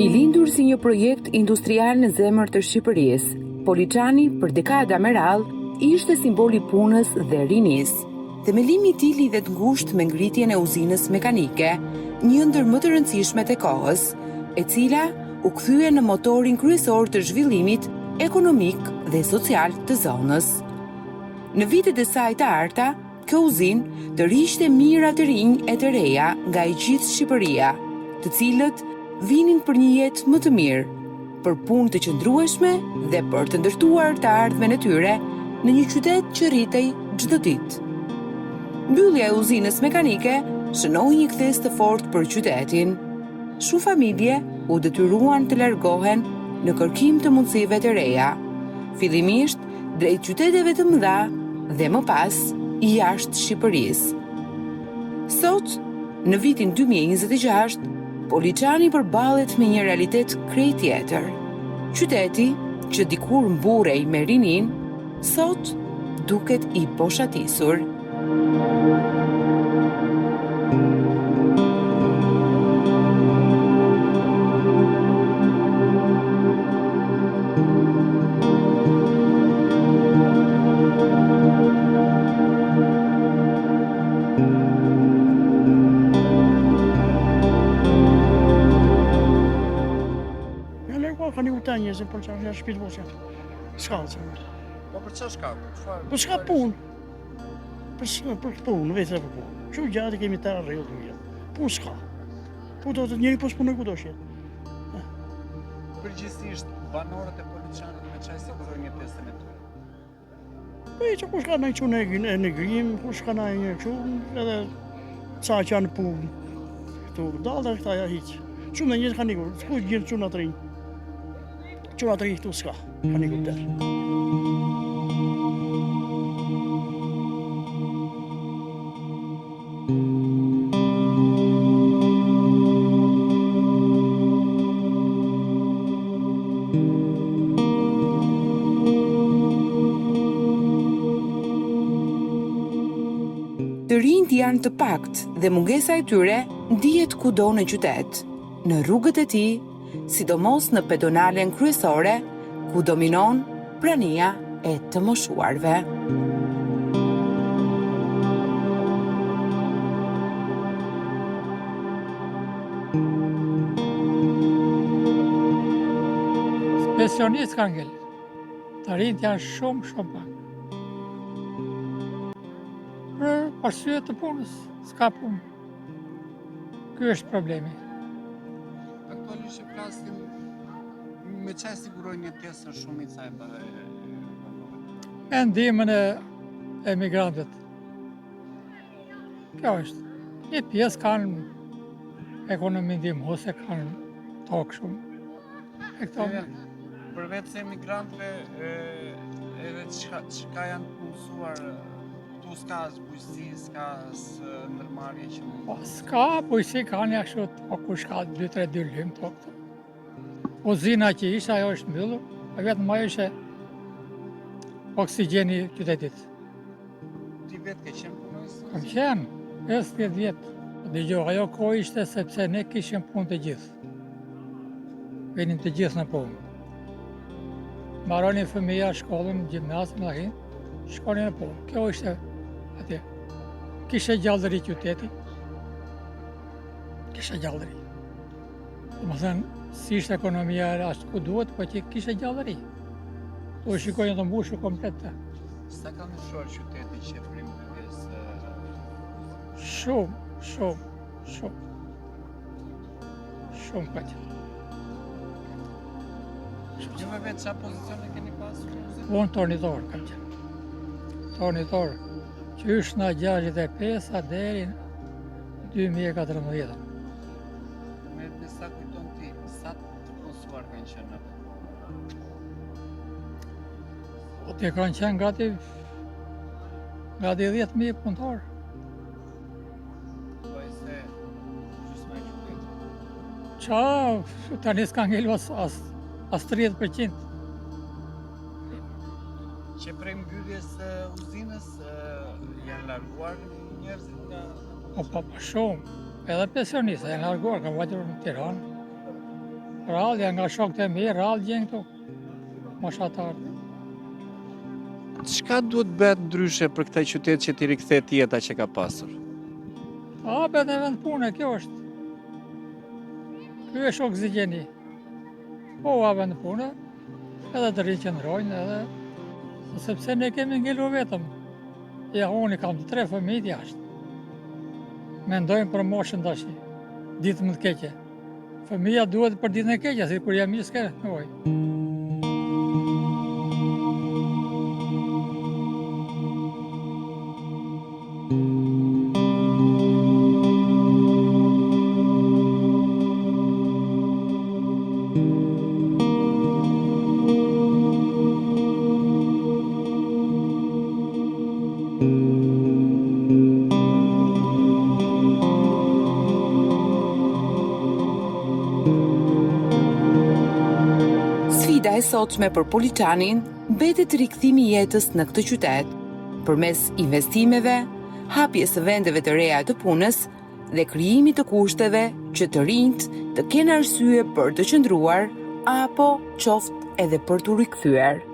I lindur si një projekt industrial në zemër të Shqipërisë, Poliçani për dekada me radhë ishte simboli punës dhe rinis. Themelimi i tij lidhet ngushtë me ngritjen e uzinës mekanike, një ndër më të rëndësishmet e kohës, e cila u kthye në motorin kryesor të zhvillimit ekonomik dhe social të zonës. Në vitet e saj të arta, kjo uzinë të rishte mira të rinj e të reja nga e gjithë Shqipëria, të cilët vinin për një jetë më të mirë, për punë të qëndrueshme dhe për të ndërtuar të ardhmen e tyre në një qytet që rritej çdo ditë. Mbyllja e uzinës mekanike shënoi një kthes të fortë për qytetin. Shumë familje u detyruan të largohen në kërkim të mundësive të reja, fillimisht drejt qyteteve të mëdha dhe më pas jashtë Shqipërisë. Sot, në vitin 2026, Poliçani përballet me një realitet krejt tjetër. Qyteti, që dikur mburej me rinin, sot duket i poshatisur. Ka një uten njëzën për që në shpitë bosja. Shka që. Po për që shka? Për shka punë. Për punë, vetë për punë. Që gjatë kemi të arrejë të mjetë. Punë shka. Po do të njëri pos punoj ku do shjetë. Përgjithsisht, banorët e Poliçanit me qaj sigurojnë një testën e tyre? Po e që ku shka në i që në grim, ku shka në i një që, edhe ca që janë punë. Këtu, dalë dhe këta ja hiqë. Shumë dhe njëtë ka një gurë, ku gjithë që në të rinjë. Qëra të rihtu s'ka, ka një kupter. Të rinjt janë të pakt dhe mungesa e tyre ndihet kudo në qytet, në rrugët e tij, sidomos në pedonalen kryesore, ku dominon prania e të moshuarve. Pensionistë kanë ngel, të rinjt janë shumë pak. Për arsye të punës, s'ka punë. Ky është problemi. Aktualisht që flasim, me qaj sigurojnë një testën shumica e banorëve? Me ndihmën e emigrantët. Kjo është. Një pjesë kanë ekonomi ndihmose, kanë tokë shumë. Përveç se emigrantëve, edhe çka janë punësuar, tu s'ka bujqësi, s'ka ndërmarrje që mund? Po, s'ka bujqësi, kanë jashtu tokë, ku shka 2-3 dyllym tokë. Uzina që ishte, ajo është mbyllur, e vetëm ajo ishte oksigjeni qytetit. Ti vetë ke qenë punës? Kam qenë, 50 vjetë. Dëgjoj, ajo kohë ishte sepse ne kishim punë të gjithë. Venim të gjithë në punë. Mbaronin fëmija shkollën, gjimnazin, shkollin në punë. Kjo ishte atje. Kishe gjallëri qyteti. Kishe gjallëri. Më thënë, si ishte ekonomia ashtë ku duhet, po që kishe gjallëri. Tu shikojnë të mbushur komplete. Sa ka ndryshuar qyteti që frymëngjes? Shumë ka qenë. Juve vetë qa pozicione keni pasur? Unë tornitor kam qenë. Tornitor, qysh nga 65 deri në 2014. Me sa kujton ti, sa të punësuar kanë qenë në? Po të kanë qenë gati 10.000 punëtorë. Po e se gjysma e qytetit? Qa, tani s'ka ngelu as 30%. Që prej mbylljes uzinës janë larguar njerëzit nga... Po shumë, edhe pensionistë janë larguar, kanë vajtur në Tiranë. Rallja nga shokët e mi, rallë gjenë këtu. Moshatarë. Çka duhet bëhet ndryshe për këtë qytet që t'i rikthehet jeta që ka pasur? Hapet e vend pune, kjo është. Ky është oksigjeni. Po hapet në pune, edhe të riqëndrojnë, edhe sepse ne kemi ngelur vetëm. Ja, unë kam 3 fëmijë jashtë. Mendojmë për moshën tash, ditë më të keqe. Fëmija duhet për ditën e keqe, si kur jam i s'ke nevoj. Sfida e sotshme për Poliçanin mbetet rikthimi i jetës në këtë qytet, përmes investimeve, hapjes së vendeve të reja të punës dhe krijimit të kushteve që të rinjt të kenë arsye për të qëndruar apo qoftë edhe për t'u rikthyer.